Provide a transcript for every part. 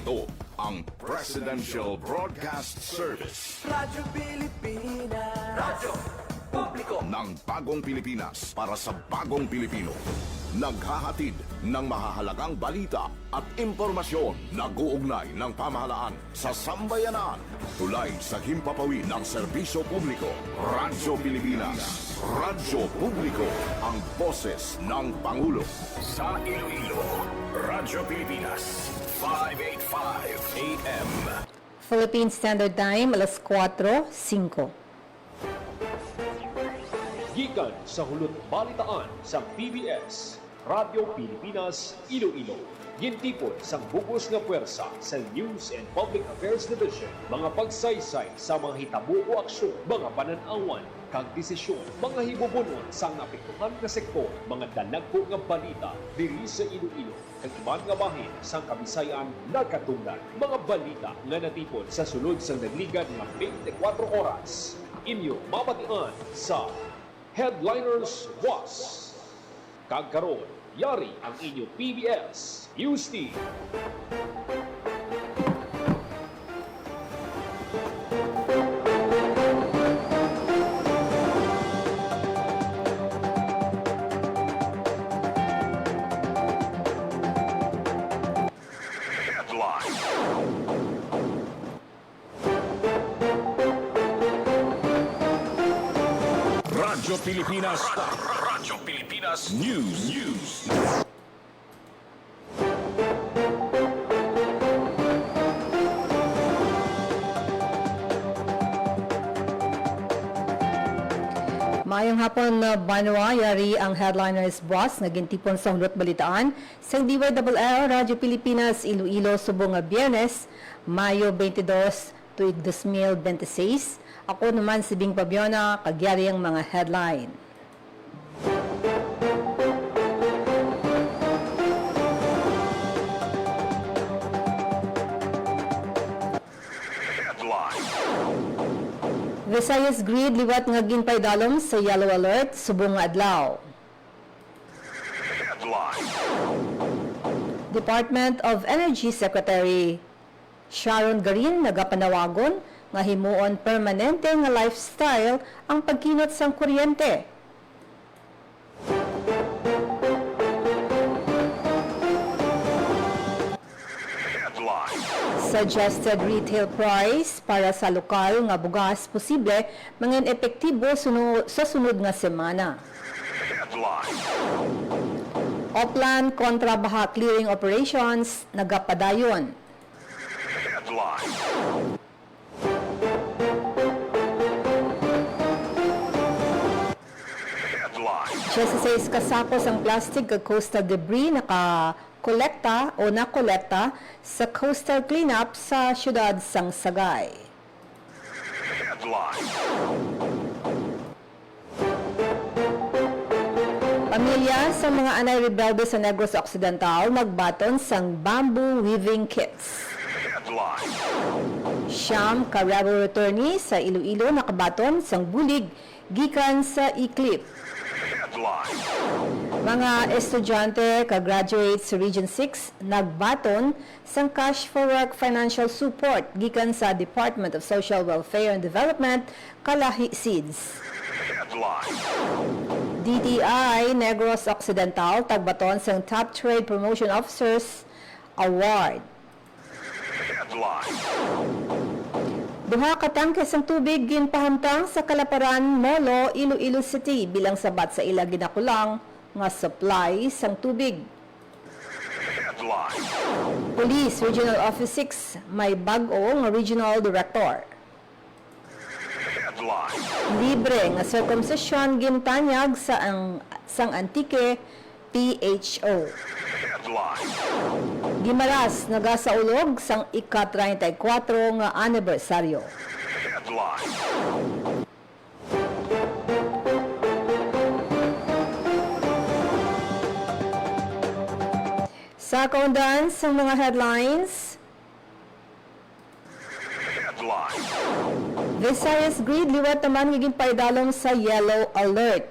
Ito ang Presidential Broadcast Service Radyo Pilipinas. Radyo Publiko ng Bagong Pilipinas para sa Bagong Pilipino. Naghahatid ng mahahalagang balita at impormasyon na guugnay ng pamahalaan sa sambayanan. Tulay sa himpapawid ng serbisyo publiko. Radyo Pilipinas. Radyo Publiko. Ang boses ng Pangulo. Sa Iloilo, Radyo Pilipinas. 585 AM. Philippine Standard Time, alas 4:05. Gikan sa hulot balitaan sa PBS, Radio Pilipinas, Iloilo. Gintipon sang bugos nga puwersa sa News and Public Affairs Division. Mga pagsaysay sa mga hitabo o aksyon, mga pananawan, kag desisyon, mga hibubunon sang napektuhan nga sektor, mga dalagko nga balita diri sa Iloilo. Kag iban nga bahin sang Kabisayan nagkatungdan. Mga balita nga natipon sa sulod sang nagligan nga 24 oras. Inyo mabatian sa Headliners Was. Kagkaroon, yari ang inyo PBS News Team. Headline. Radyo Pilipinas. Radyo Pilipinas News. Maayong hapon na Banwa, yari ang Headliners Boss nga gintipon sa hulot balitaan sa DYLL Radyo Pilipinas Iloilo subong nga Biyernes, Mayo 22 tuig 2026. Ako naman si Bing Pabiona, kagyari ang mga headline. Visayas Grid liwat nga ginpaydalom sa yellow alert subong nga adlaw. Department of Energy Secretary Sharon Garin nagapanawagon nga himuon permanente nga lifestyle ang pagkinot sang kuryente. Suggested retail price para sa lokal nga bugas posible mangin epektibo sa sunod nga semana. Oplan kontra baha clearing operations nagapadayon. Just 16 kasakos ang plastic kag coastal debris nakolekta sa coastal cleanup sa siyudad sang Sagay. Pamilya sa mga anay rebelde sa Negros Occidental nagbaton sang bamboo weaving kits. Siyam ka rebel returnee sa Iloilo nakabaton sang bulig gikan sa Iklip. Mga estudyante ka-graduate sa Region 6 nagbaton sang cash for work financial support gikan sa Department of Social Welfare and Development Kalahi SEEDS. DTI Negros Occidental tagbaton sang Top Trade Promotion Officers Award. Duha ka tangke sang tubig ginpahamtang sa Kalaparan, Molo, Iloilo City bilang sabat sa ila ginakulang nga supply sang tubig. Police Regional Office 6 may bag-o nga Regional Director. Libre nga circumcision gintanyag sang Antique PHO. Gimaras nagasaulog sang ika-34 nga anibersaryo. Sa kaundan sang mga headlines, Visayas Grid liwat naman higing paidalom sa yellow alert.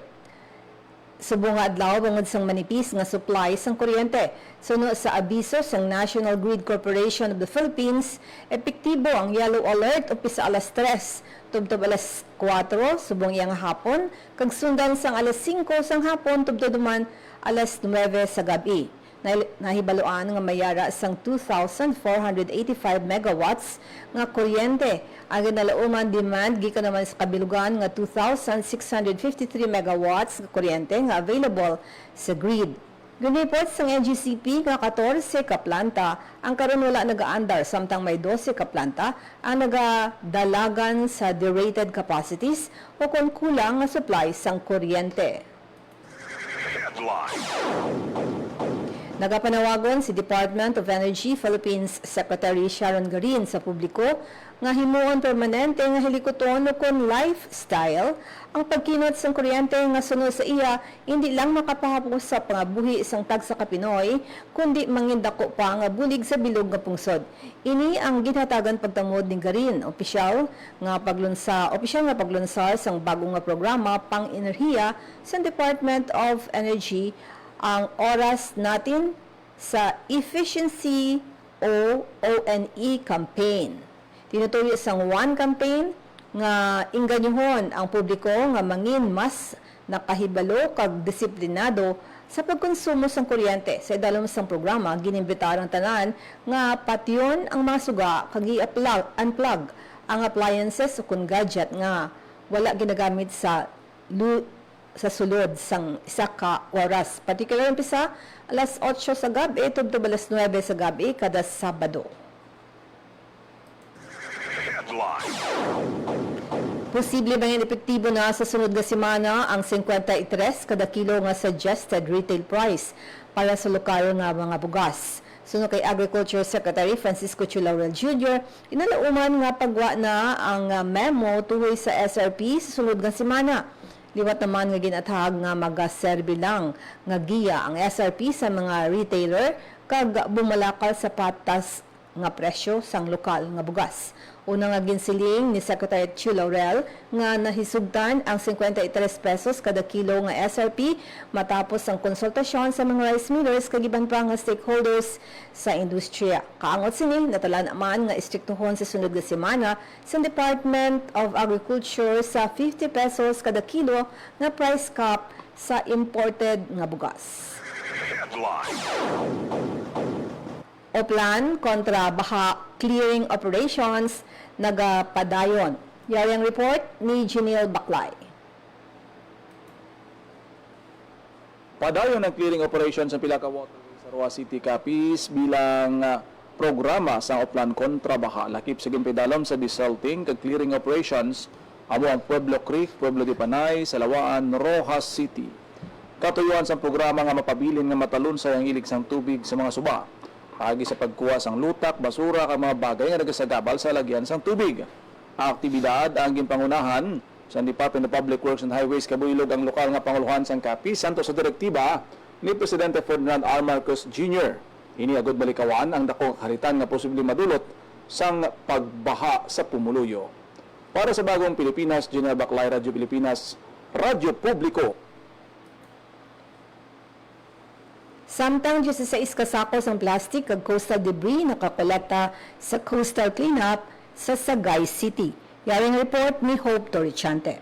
subong nga adlaw bangod sang manipis nga supply sang kuryente. Suno sa abiso sang National Grid Corporation of the Philippines, epektibo ang yellow alert upis sa alas 3 tubtob alas 4 subong iyang hapon, kag sundan sang alas 5 sang hapon tubtob duman alas 9 sa gabi. Nahibaluan nga mayara sang 2,485 megawatts nga kuryente. Ang ginalauman demand gikan naman sa kabilugan nga 2,653 megawatts nga kuryente nga available sa grid. Ginipot sang NGCP nga 14 ka planta ang karon wala nagaandar, samtang may 12 ka planta ang nagadalagan sa derated capacities o kung kulang nga supply sang kuryente. Nagapanawagon si Department of Energy Philippines Secretary Sharon Garin sa publiko nga himuon permanente nga hilikoton o kon lifestyle ang pagkinot sang kuryente nga sunod sa iya hindi lang makapahapos sa pangabuhi isang tagsa ka Pinoy kundi mangindako pa nga bulig sa bilog nga pungsod. Ini ang ginhatagan pagtangod ni Garin, opisyal nga paglunsar sang bagong nga programa pang enerhiya sa Department of Energy ang oras natin sa Efficiency o ONE campaign. Tinutuyo sang One campaign nga inganyuhon ang publiko nga mangin mas nakahibalo kag disiplinado sa pagkonsumo sang kuryente. Sa idalom sang programa, ginimbitar ang tanan nga patyon ang mga suga kag i-unplug ang appliances o kung gadget nga wala ginagamit sa sulod sang isa ka oras. Particular umpisa alas 8 sa gabi tubtob alas 9 sa gabi kada Sabado. Posible ba yung epektibo na sa sunod nga semana ang 53 kada kilo nga suggested retail price para sa lokal nga mga bugas? Suno kay Agriculture Secretary Francisco Chu Laurel Jr., inalauman nga pagwa na ang memo tuhoy sa SRP sa sunod nga semana. Liwat naman nga ginatahag nga magaserbi lang nga giya ang SRP sa mga retailer kag bumalakal sa patas nga presyo sang lokal nga bugas. Una nga ginsiling ni Secretary Chu Laurel nga nahisugtan ang 53 pesos kada kilo nga SRP matapos ang konsultasyon sa mga rice millers kag iban pa nga stakeholders sa industriya. Kaangot sini natala naman nga istriktuhon sa sunod nga semana sa Department of Agriculture sa 50 pesos kada kilo nga price cap sa imported nga bugas. Oplan kontra baha clearing operations nagapadayon. Yari ang report ni Janelle Baclay. Padayon ang clearing operations sa pila ka waterway sa Roa City, Capiz bilang programa sa Oplan kontra baha. Lakip sa gimpidalom sa desalting kag clearing operations amo ang Pueblo Creek, Pueblo de Panay, Salawaan, Rojas City. Katuyuan sa programa nga mapabilin nga matalon sa ang ilig sang tubig sa mga suba. Agi sa pagkuha sang lutak, basura kag mga bagay nga nagasagabal sa lagyan sang tubig. Ang aktibidad ang ginpangunahan sa Department of Public Works and Highways kabuilog ang lokal nga panguluhan sang Capiz santo sa direktiba ni Presidente Ferdinand R. Marcos Jr. Ini agud balikawan ang dakong karitan nga posibleng madulot sang pagbaha sa Pumuluyo. Para sa Bagong Pilipinas, Janelle Baclay, Radyo Pilipinas, Radyo Publiko. Samtang 16 kasakos ang plastic kag coastal debris nakakolekta sa coastal cleanup sa Sagay City. Yaring report ni Hope Torrichante.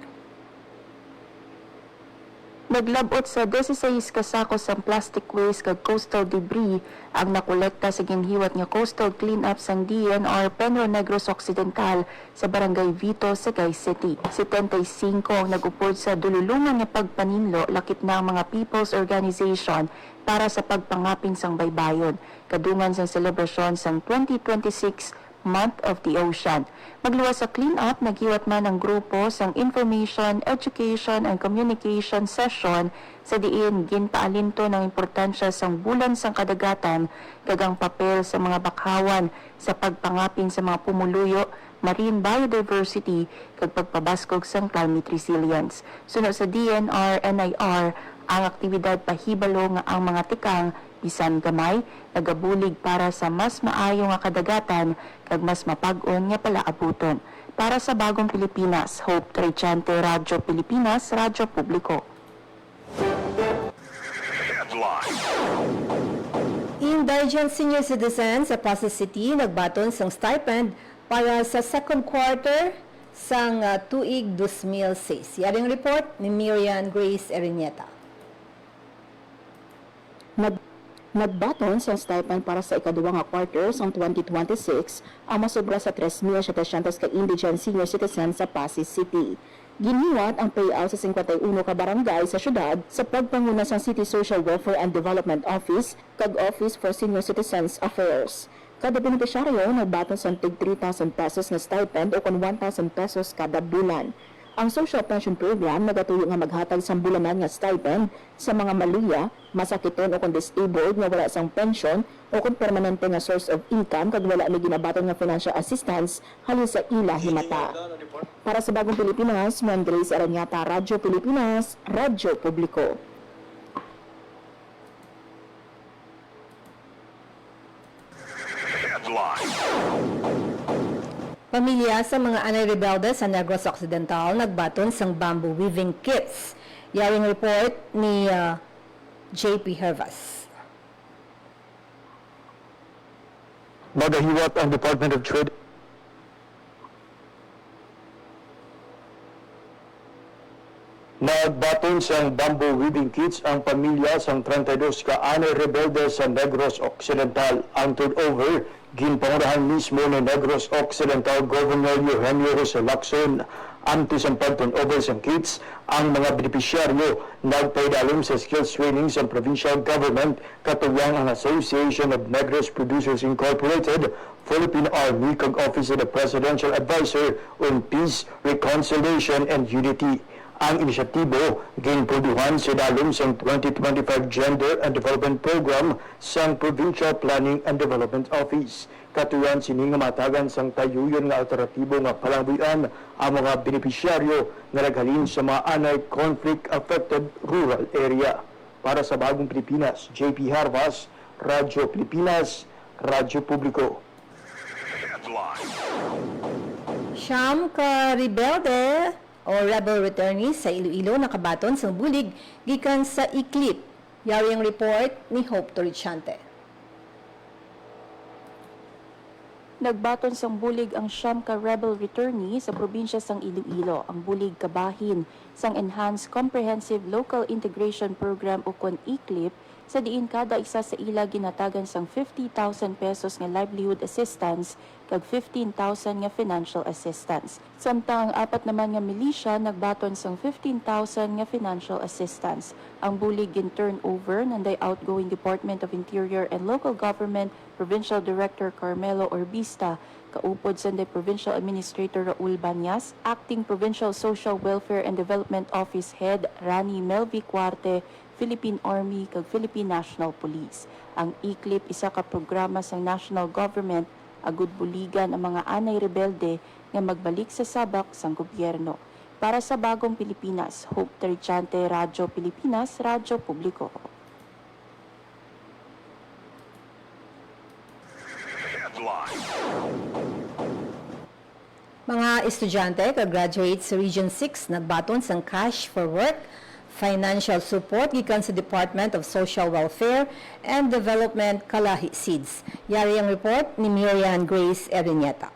Naglabot sa 16 kasakos ang plastic waste kag coastal debris ang nakolekta sa ginhiwat nga coastal cleanup sang DNR Penro Negros Occidental sa Barangay Vito, Sagay City. 75 ang nag-upod sa dululungan nga pagpaninlo lakip na ang mga people's organization para sa pagpangapin sang baybayon kadungan sang selebrasyon sang 2026 Month of the Ocean. Magluwas sa clean-up, naghiwat man ang grupo sang Information, Education and Communication Session sa diin ginpaalinto ng importansya sang bulan sang kadagatan kagang papel sa mga bakhawan sa pagpangapin sa mga pumuluyo, marine biodiversity kag pagpabaskog sang climate resilience. Sunod sa DNR-NIR, ang aktibidad pahibalo nga ang mga tikang bisan gamay nagabulig para sa mas maayo nga kadagatan kag mas mapag-on nga palaabuton. Para sa Bagong Pilipinas, Hope Torrichante, Radyo Pilipinas, Radyo Publiko. indigent senior citizens sa Pasay City nagbaton sang stipend para sa second quarter sang tuig 2006. Yaring report ni Miriam Grace Erinieta. Nagbaton sa stipend para sa ikaduwa nga quarter sa 2026 ang masobra sa 3,700 ka indigent senior citizens sa Pasay City. Giniwat ang payout sa 51 ka barangay sa syudad sa pagpanguna sa City Social Welfare and Development Office kag Office for Senior Citizens Affairs. Kada benepisyaryo nagbaton sa tig 3,000 pesos na stipend o kon 1,000 pesos kada bulan. Ang Social Pension Program nagatuyo nga maghatag sa bulanan nga stipend sa mga maluya, masakiton o kung disabled nga wala sang pension o kung permanente nga source of income kag wala ni ginabaton nga financial assistance halin sa ila himata. Para sa Bagong Pilipinas, Miriam Grace Erinieta, Radyo Pilipinas, Radyo Publiko. Pamilya sa mga anay rebelde sa Negros Occidental nagbaton sang bamboo weaving kits. Yaring report ni JP Hervas. Nagahiwat ang Department of Trade Nagbaton sang bamboo weaving kits ang pamilya sang 32 ka anay rebelde sa Negros Occidental. Ang turnover ginpangunahan mismo ni Negros Occidental Governor Eugenio Jose Lacson. Antes ang pag-turnover sang kits, ang mga benepisyaryo nagpaidalom sa skills training sa provincial government katuyang ang Association of Negros Producers Incorporated, Philippine Army kag Office of the Presidential Advisor on Peace, Reconciliation and Unity. Ang inisyatibo ginproduhan sa dalom sa 2025 Gender and Development Program sa Provincial Planning and Development Office. Katuyan sini nga matagan sang tayuyon nga alternatibo nga palangbuyan ang mga benepisyaryo nga naghalin sa mga anay conflict-affected rural area. Para sa Bagong Pilipinas, JP Harvas, Radyo Pilipinas, Radyo Publiko. Siyam ka rebelde o rebel returnees sa Iloilo nakabaton sa bulig gikan sa Iklip. Yaring report ni Hope Torrichante. Nagbaton sang bulig ang siyam ka rebel returnee sa probinsya sang Iloilo. Ang bulig kabahin sang Enhanced Comprehensive Local Integration Program o kon ICLIP sa diin kada isa sa ila ginatagan sang 50,000 pesos nga livelihood assistance kag 15,000 nga financial assistance. Samtang apat naman nga milisya nagbaton sang 15,000 nga financial assistance. Ang bulig gin turnover nanday outgoing Department of Interior and Local Government Provincial Director Carmelo Orbista, kaupod sa Provincial Administrator Raul Banyas, Acting Provincial Social Welfare and Development Office Head Rani Melvi Cuarte, Philippine Army kag Philippine National Police. Ang ICLIP isa ka programa sa national government agud buligan ang mga anay rebelde nga magbalik sa sabak sang gobyerno. Para sa Bagong Pilipinas, Hope Torrichante, Radyo Pilipinas, Radyo Publiko. Mga estudyante kag graduates sa Region 6 nagbaton sang cash for work, financial support gikan sa Department of Social Welfare and Development Kalahi Seeds. Yari ang report ni Miriam Grace Erinieta.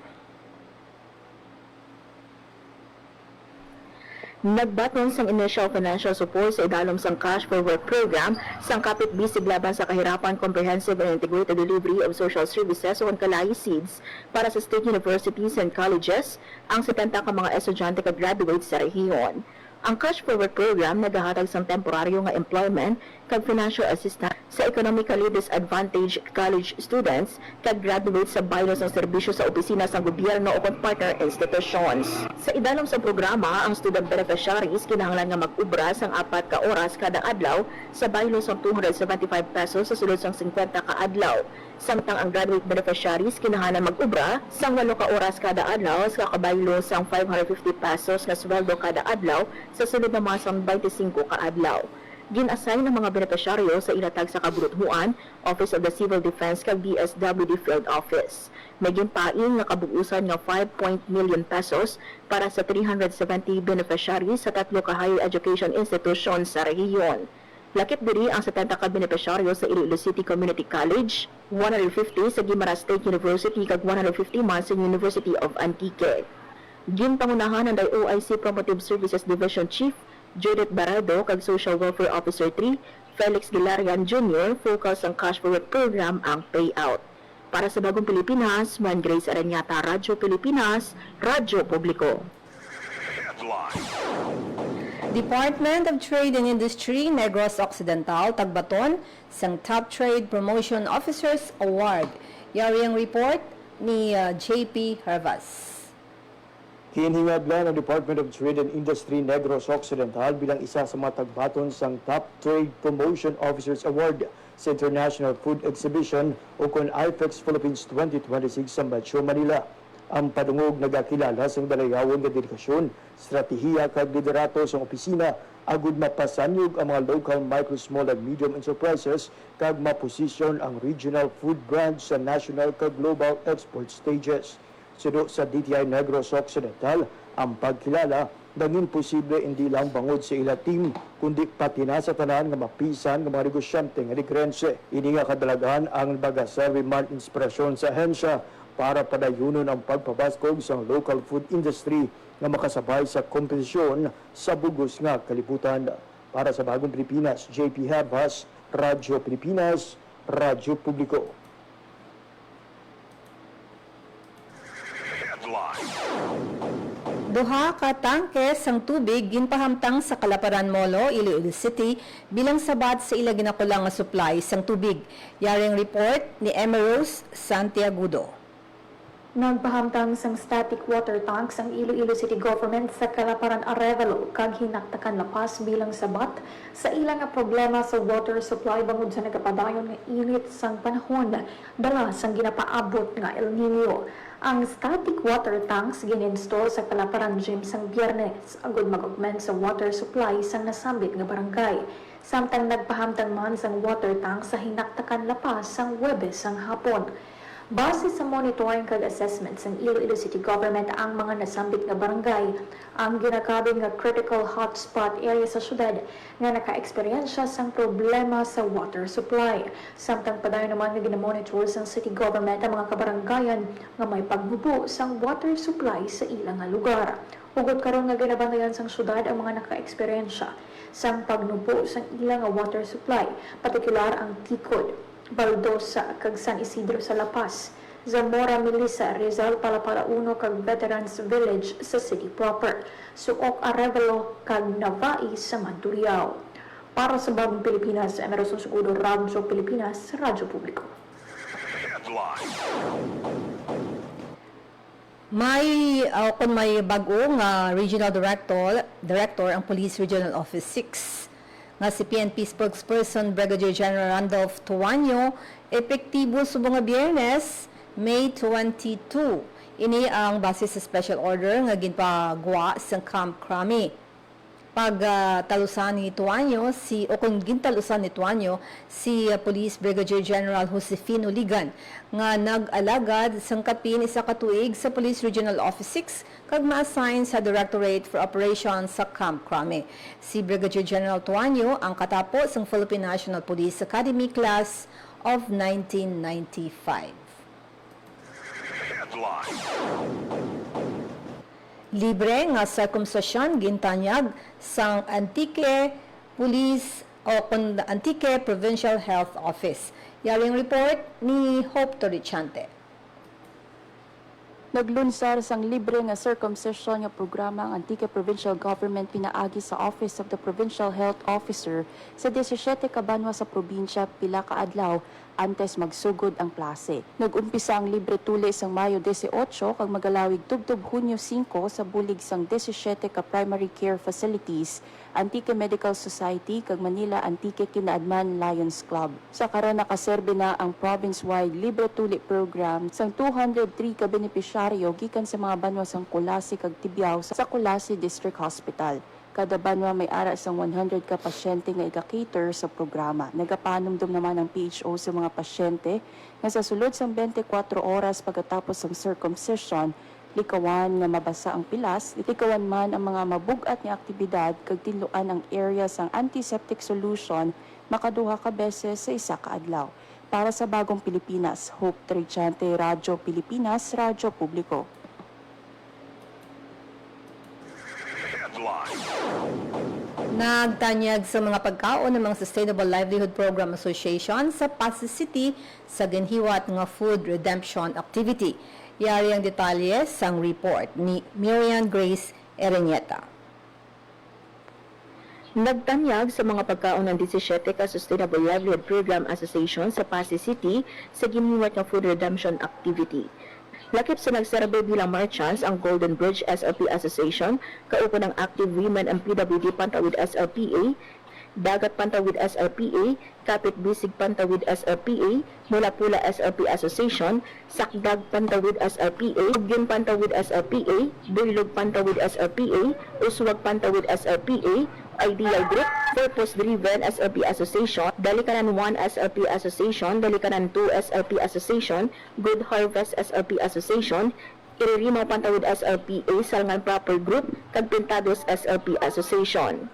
Nagbaton sang initial financial support sa idalom sang Cash for Work program sang kapit bisig laban sa kahirapan comprehensive and integrated delivery of social services o Kalahi Seeds para sa state universities and colleges ang 70 ka mga estudyante kag graduates sa rehiyon. Ang Cash for Work program nagahatag sang temporaryo nga employment kag financial assistance sa economically disadvantaged college students kag graduates sa bylaws ng serbisyo sa opisina sa gobyerno o partner institutions. Sa idalom sa programa, ang student beneficiaries kinahanglan nga mag-ubra sang 4 ka oras kada adlaw sa bylaws ng 275 pesos sa sulod sang 50 ka adlaw. Samtang ang graduate beneficiaries kinahanglan mag-ubra sang 8 ka oras kada adlaw sa kabaylo sang 550 pesos na sweldo kada adlaw sa sunod na mga sang 25 ka adlaw. Gin-assign ng mga benepisyaryo sa ilatag sa kaburuthuan, Office of the Civil Defense kag DSWD Field Office. May ginpain nga kabuusan nga 5 million pesos para sa 370 beneficiaries sa 3 ka higher education institutions sa rehiyon. Lakip diri ang 70 ka benepisyaryo sa Iloilo City Community College, 150 sa Guimaras State University kag 150 man sa University of Antique. Ginpangunahan ang OIC Promotive Services Division Chief Judith Barado kag Social Welfare Officer 3 Felix Gilarian Jr. focus ang Cash for Work program ang payout. Para sa Bagong Pilipinas, Man Grace Aranyata, Radyo Pilipinas, Radyo Publiko. Department of Trade and Industry, Negros Occidental, Tagbaton, sang Top Trade Promotion Officers Award. Yari ang report ni JP Hervas. Kinhingaglan ng Department of Trade and Industry Negros Occidental bilang isa sa mga tagbaton sang Top Trade Promotion Officers Award sa International Food Exhibition o kon IFEX Philippines 2026 sa Metro Manila. Ang padungog nagakilala sa dalayawon nga dedikasyon, stratehiya kag liderato sa opisina agud mapasanyog ang mga local micro, small and medium enterprises kag maposisyon ang regional food brands sa national kag global export stages. Sudo sa DTI Negros Occidental, ang pagkilala naging posible hindi lang bangod sa ila team, kundi pati na sa tanan nga mapisan ng mga negosyante nga digrense. Ini nga kadalagan ang baga-survey man inspirasyon sa ahensya para padayunon ang pagpabaskog sa local food industry na makasabay sa kompetisyon sa bugos nga kalibutan. Para sa Bagong Pilipinas, JP Hervas, Radyo Pilipinas, Radyo Publiko. Duha ka tangke sang tubig ginpahamtang sa Kalaparan Molo, Iloilo City bilang sabat sa ila ginakulang nga supply sang tubig. Yaring report ni Emerose Santiagudo. Nagpahamtang sang static water tanks ang Iloilo City Government sa Kalaparan Arevalo kag hinaktakan lapas bilang sabat sa ilang nga problema sa water supply bangod sa nagapadayon nga init sang panahon dala sang ginapaabot nga El Nino. Ang static water tanks gininstall sa Kalaparan Gym sang Biyernes agud mag-augment sa water supply sang nasambit nga barangay. Samtang nagpahamtang man sang water tank sa hinaktakan lapas sang Huwebes sang hapon. Base sa monitoring kag assessment ng Iloilo City Government ang mga nasambit nga barangay, ang ginakabing nga critical hotspot area sa syudad nga naka-eksperyensya sang problema sa water supply. Samtang padayon naman nga ginamonitor sang City Government ang mga kabarangayan nga may pagbubo sang water supply sa ilang nga lugar. Ugod karon nga ginabantayan sang syudad ang mga naka-eksperyensya sang pagnubo sang ilang nga water supply, partikular ang Tikod, Baldosa, kag San Isidro sa Lapas, Zamora, Melissa, Rizal, Palapala 1, kag Veterans Village sa city proper, Suok, Arevalo, kag Navai sa Mandurriao. Para sa Bagong Pilipinas, Emerson Segudo, Radyo Pilipinas, Radyo Publiko. Kung may bagong regional director ang Police Regional Office 6 nga si PNP spokesperson Brigadier General Randolph Tuanyo, epektibo subong nga Biyernes, May 22. Ini ang base sa special order nga ginpagawa sa Camp Crame. Talusan ni Tuanyo kung gintalusan ni Tuanyo si Police Brigadier General Josefino Ligan nga nag-alagad sang kapin isa ka tuig sa Police Regional Office 6 kag ma-assign sa Directorate for Operations sa Camp Crame. Si Brigadier General Tuanyo ang katapos ng Philippine National Police Academy Class of 1995. Libre nga circumcision gintanyag sang Antique Police o Antique Provincial Health Office. Yaring report ni Hope Torrichante. Naglunsar sang libre nga circumcision nga programa ang Antique Provincial Government pinaagi sa Office of the Provincial Health Officer sa 17 ka banwa sa probinsya pila ka adlaw antes magsugod ang klase. Nag-umpisa ang libre tuli sang Mayo 18 kag magalawig tubtob Hunyo 5 sa bulig sang 17 ka primary care facilities, Antique Medical Society kag Manila Antique Kinaadman Lions Club. Sa karon nakaserbe na ang province-wide libre tuli program sang 203 ka benepisyaryo gikan sa mga banwa sang Kulasi kag Tibiao sa Kulasi District Hospital. Kada banwa may ara sang 100 ka pasyente nga ika-cater sa programa. Nagapanumdum naman ang PHO sa mga pasyente nga sa sulod sang 24 oras pagkatapos ng circumcision, Likawan nga mabasa ang pilas, likawan man ang mga mabugat nga aktibidad kag tinluan ang area sang antiseptic solution makaduha ka beses sa isa ka adlaw. Para sa Bagong Pilipinas, Hope Trichante, Radyo Pilipinas, Radyo Publiko. Nagtanyag sa mga pagkaon ng mga Sustainable Livelihood Program Association sa Pasig City sa ginhiwat nga food redemption activity. Yari ang detalye sang report ni Miriam Grace Erenieta. Nagtanyag sa mga pagkaon ng 17 ka Sustainable Livelihood Program Association sa Pasig City sa ginhiwat nga food redemption activity. Lakip sa nagserbe bilang merchants ang Golden Bridge SLP Association, kaupo ng Active Women and PWD Pantawid SLPA, Dagat Pantawid SLPA, Kapit Bisig Pantawid SLPA, Mula Pula SLP Association, Sakdag Pantawid SLPA, Ugin Pantawid SLPA, Bilog Pantawid SLPA, Uswag Pantawid SLPA, Ideal Group, Purpose Driven SLP Association, Dalikanan 1 SLP Association, Dalikanan 2 SLP Association, Good Harvest SLP Association, Iririmaw Pantawid SLPA, Salngan Proper Group, Kagpintados SLP Association.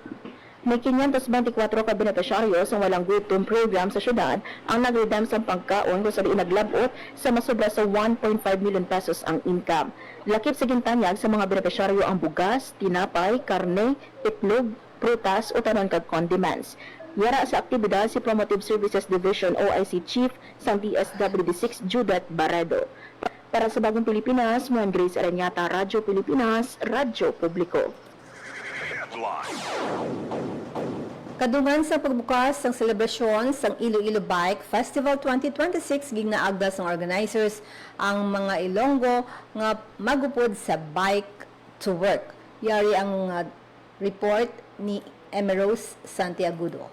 May 524 ka benepisyaryo sa walang gutom program sa syudad ang nag-redem sa pagkaon kung saan inaglabot sa masobra sa 1.5 million pesos ang income. Lakip sa gintanyag sa mga benepisyaryo ang bugas, tinapay, karne, itlog, prutas o tanon kag condiments. Yara sa aktibidad si Promotive Services Division OIC Chief sang DSWD6 Judith Barredo. Para sa Bagong Pilipinas, Ma'am Grace Aranyata, Radyo Pilipinas, Radyo Publiko. Kadungan sa pagbukas ng selebrasyon sang Iloilo Bike Festival 2026 gignaagda sang organizers ang mga Ilonggo nga magupod sa Bike to Work. Yari ang report ni Emerose Santiagudo.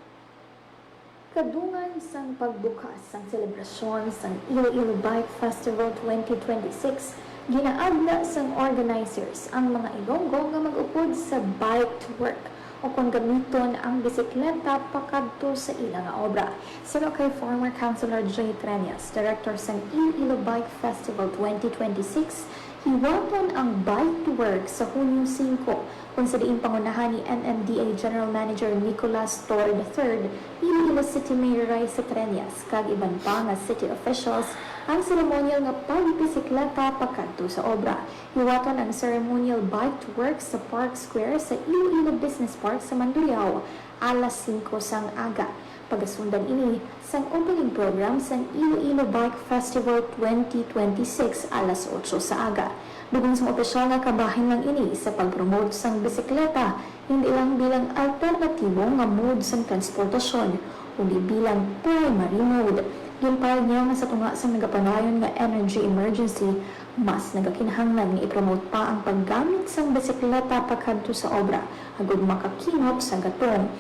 Kadungan sang pagbukas sang selebrasyon sang Iloilo Bike Festival 2026, ginaagda sang organizers ang mga Ilonggo nga mag-upod sa Bike to Work o kung gamiton ang bisikleta pakadto sa ilang obra. Sino kay former Councilor J. Treñas, Director sang Iloilo Bike Festival 2026, hiwaton ang Bike to Work sa Hunyo 5 kung sa diing pangunahan ni NMDA General Manager Nicolas Torre III, Iloilo City Mayor Raisa Treñas, kag iban pa nga city officials ang seremonyal nga pagbisikleta pakadto sa obra. Hiwaton ang ceremonial Bike to Work sa Park Square sa Iloilo Business Park sa Mandurriao alas 5 sang aga. Pagasundan ini sang opening program sang Iloilo Bike Festival 2026 alas 8 sa aga. Dugong sa opisyal nga kabahin lang ini sa pagpromote sang bisikleta, hindi lang bilang alternatibo nga mode sang transportasyon, kundi bilang primary mode. Gimpayag niya nga sa tunga sa nagapanayon nga energy emergency, mas nagakinahanglan nga ipromote pa ang paggamit sang bisikleta pakadto sa obra, agud makakinop sa gatong.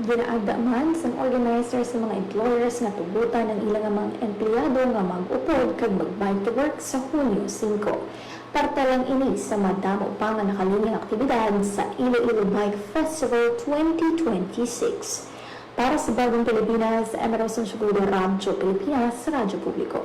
Ginaagda man sa organizer sa mga employers nga tugutan ng ilang mga empleyado nga mag-upod kag mag-bike to work sa Hunyo 5. Parte lang ini sa madamo pa nga nakalinyang aktibidad sa Iloilo Bike Festival 2026. Para sa Bagong Pilipinas, Emerson Sugudo, Radyo Pilipinas, Radyo Publiko.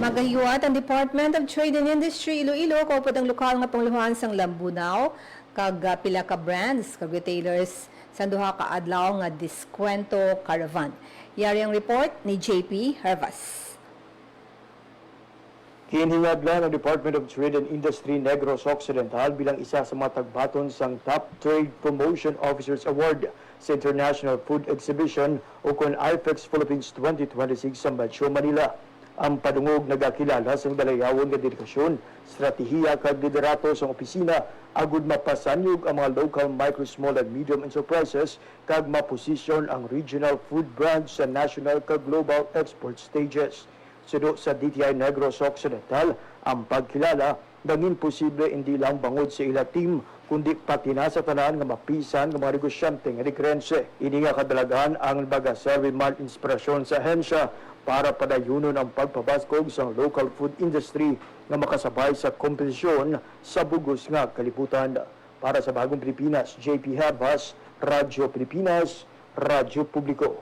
Magahiwat ang Department of Trade and Industry Iloilo kaupod ang lokal nga pangluhan sang Lambunaw kag pila ka brands kag retailers sa duha ka adlaw nga Diskwento Caravan. Yari ang report ni JP Hervas. Hinhingagla ng Department of Trade and Industry Negros Occidental bilang isa sa mga tagbaton sang Top Trade Promotion Officers Award sa International Food Exhibition o kon IFEX Philippines 2026 sa Metro Manila. Ang padungog nagakilala sa dalayawon nga dedikasyon, stratehiya kag liderato sa opisina agud mapasanyog ang mga local micro, small and medium enterprises kag maposisyon ang regional food brands sa national kag global export stages. Sudo sa DTI Negros Occidental, ang pagkilala naging posible hindi lang bangod sa ila team kundi pati na sa tanan nga mapisan ng mga negosyante nga rekrense. Ini nga kadalagan ang baga-survey man inspirasyon sa ahensya para padayunon ang pagpabaskog sa local food industry na makasabay sa kompetisyon sa bugos nga kalibutan. Para sa Bagong Pilipinas, JP Habas, Radyo Pilipinas, Radyo Publiko.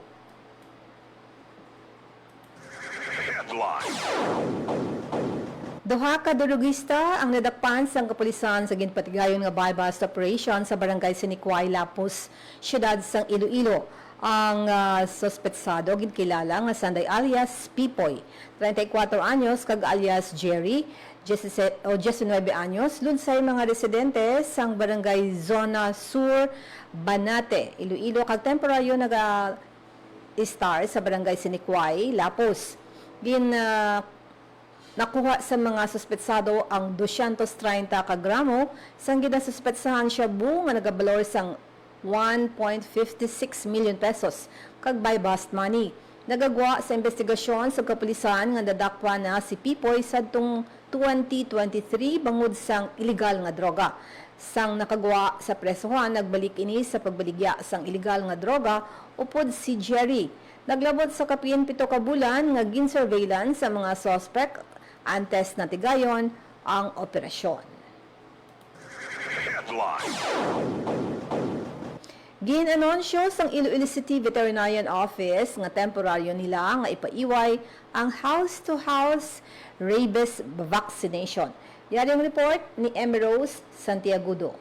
Duha ka durugista ang nadakpan sa kapulisan sa ginpatigayon nga buy-bust operation sa barangay Siniquay, Lapus, siyudad sang Iloilo. Ang suspetsado ginkilala nga Sanday alias Pipoy, 34 anyos, kag alias Jerry, 19 anyos, lunsay mga residente sang barangay Zona Sur, Banate, Iloilo, kag temporaryo naga-star sa barangay Siniquay, Lapus. Nakuha sa mga suspetsado ang 230 ka gramo sang ginasuspetsahan siya nga nagabalor sang 1.56 million pesos kag buy-bust money. Nagagwa sa investigasyon sa kapulisan nga nadakwa na si Pipoy sadtong 2023 bangod sang illegal nga droga. Sang nakagwa sa presohan, nagbalik ini sa pagbaligya sang illegal nga droga upod si Jerry. Naglabot sa kapin 7 ka bulan nga gin-surveillance sa mga suspect antes na tigayon ang operasyon. Gin-anunsyo sang Iloilo City Veterinarian Office nga temporaryo nila nga ipaiway ang house-to-house rabies vaccination. Yari ang report ni Emmy Rose Santiagudo.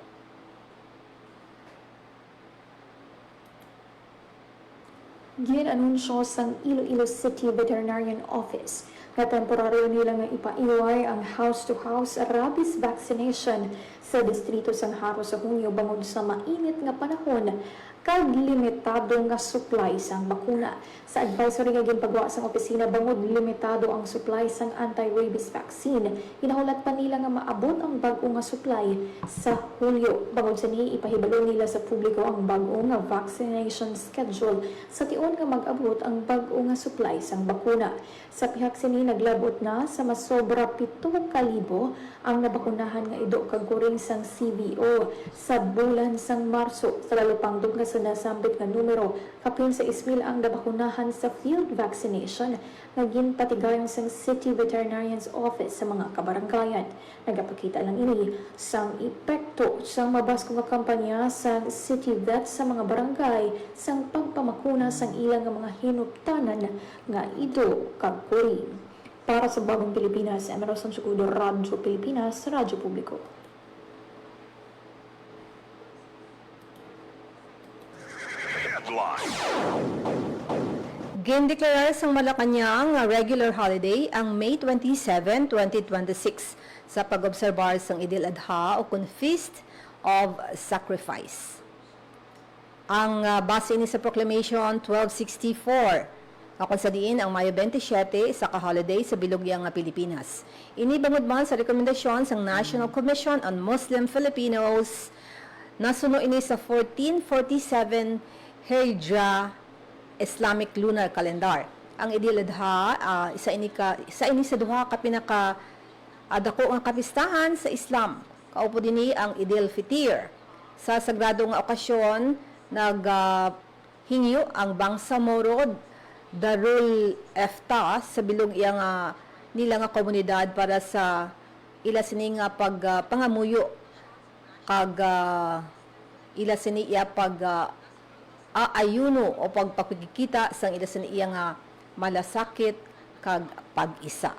Gin-anunsyo sang Iloilo City Veterinarian Office na temporaryo nila nga ipaiway ang house-to-house rabies vaccination sa distrito sang Haro sa Hunyo bangod sa mainit nga panahon kag limitado nga supply sang bakuna. Sa advisory nga ginpagawa sang opisina bangod limitado ang supply sang anti-rabies vaccine, inahulat pa nila nga maabot ang bag-o nga supply sa Hulyo. Bangod sa ni ipahibalo nila sa publiko ang bag-o nga vaccination schedule sa tion nga mag-abot ang bag-o nga supply sang bakuna. Sa pihak sini naglabot na sa masobra 7,000 ang nabakunahan nga ido kag kuring sang CBO sa bulan sang Marso. Sa lalupang dugna sa nasambit nga numero, kapin sa ismil ang nabakunahan sa field vaccination nga ginpatigayon sang City Veterinarian's Office sa mga kabaranggayan. Nagapakita lang ini sang epekto sang mabasko nga kampanya sa City Vet sa mga barangay sang pagpamakuna sang ilang nga mga hinuptanan nga ido kag kuring. Para sa Bagong Pilipinas, Emero Sansukudo, Radyo Pilipinas, Radyo Publiko. Gindeklarar sang Malacanang nga regular holiday ang May 27, 2026 sa pag-obserbar sang Idil Adha o kun Feast of Sacrifice. Ang base ini sa Proclamation 1264 Akon sa diin ang Mayo 27 sa ka-holiday sa bilugyang nga Pilipinas. Ini bangod man sa rekomendasyon sang National Commission on Muslim Filipinos nasuno ini sa 1447 Hijra Islamic Lunar Calendar. Ang Idil Adha isa ini sa duha ka pinaka dako nga kapistahan sa Islam. Kaupo dinhi ang Idil Fitr. Sa sagrado nga okasyon hingyo ang Bangsamoro Darul Efta sa bilog iyang nila nga komunidad para sa ila sini nga pangamuyo kag ila sini iya aayuno o pagpakikita sang ila sini iya nga malasakit kag pag-isa.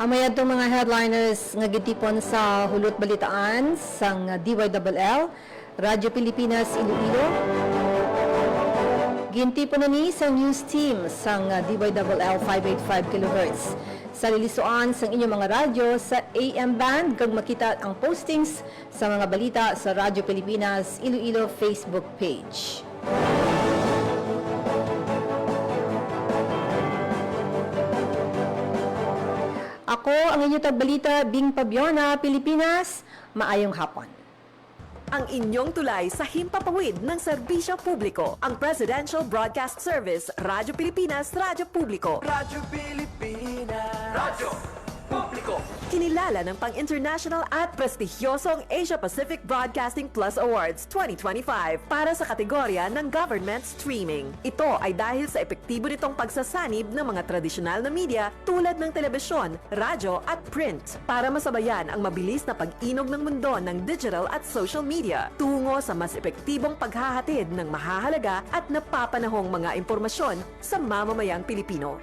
Amay itong mga headliners nga gitipon sa hulot balitaan sang DYLL, Radyo Pilipinas Iloilo. Gintipon na ni sang news team sang DYLL 585 kHz. Sa lilisuan sang inyong mga radyo sa AM band, kag makita ang postings sa mga balita sa Radyo Pilipinas Iloilo Facebook page. Ako ang inyong tagbalita, Bing Pabiona, Pilipinas. Maayong hapon. Ang inyong tulay sa himpapawid ng serbisyo publiko. Ang Presidential Broadcast Service, Radyo Pilipinas, Radyo Publiko. Radyo Pilipinas. Radyo Publiko. Kinilala ng pang-international at prestigyosong Asia-Pacific Broadcasting Plus Awards 2025 para sa kategorya ng Government Streaming. Ito ay dahil sa epektibo nitong pagsasanib ng mga tradisyonal na media tulad ng telebisyon, radyo at print para masabayan ang mabilis na pag-inog ng mundo ng digital at social media tungo sa mas epektibong paghahatid ng mahahalaga at napapanahong mga impormasyon sa mamamayang Pilipino.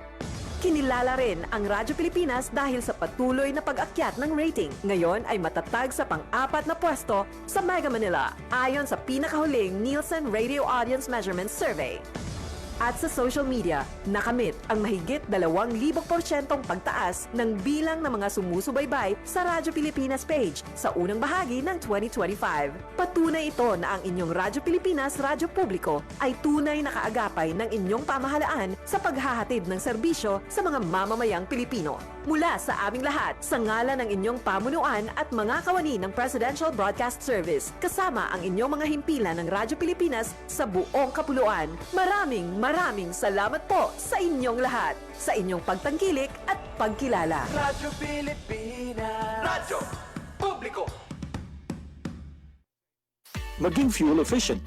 Kinilala rin ang Radyo Pilipinas dahil sa patuloy na pag-akyat ng rating. Ngayon ay matatag sa pang-4 na pwesto sa Mega Manila ayon sa pinakahuling Nielsen Radio Audience Measurement Survey. At sa social media, nakamit ang mahigit 2,000% pagtaas ng bilang ng mga sumusubaybay sa Radyo Pilipinas page sa unang bahagi ng 2025. Patunay ito na ang inyong Radyo Pilipinas Radyo Publiko ay tunay na kaagapay ng inyong pamahalaan sa paghahatid ng serbisyo sa mga mamamayang Pilipino. Mula sa aming lahat, sa ngalan ng inyong pamunuan at mga kawani ng Presidential Broadcast Service, kasama ang inyong mga himpilan ng Radyo Pilipinas sa buong kapuluan. Maraming salamat po sa inyong lahat, sa inyong pagtangkilik at pagkilala. Radyo Pilipinas. Radyo Publiko. Maging fuel efficient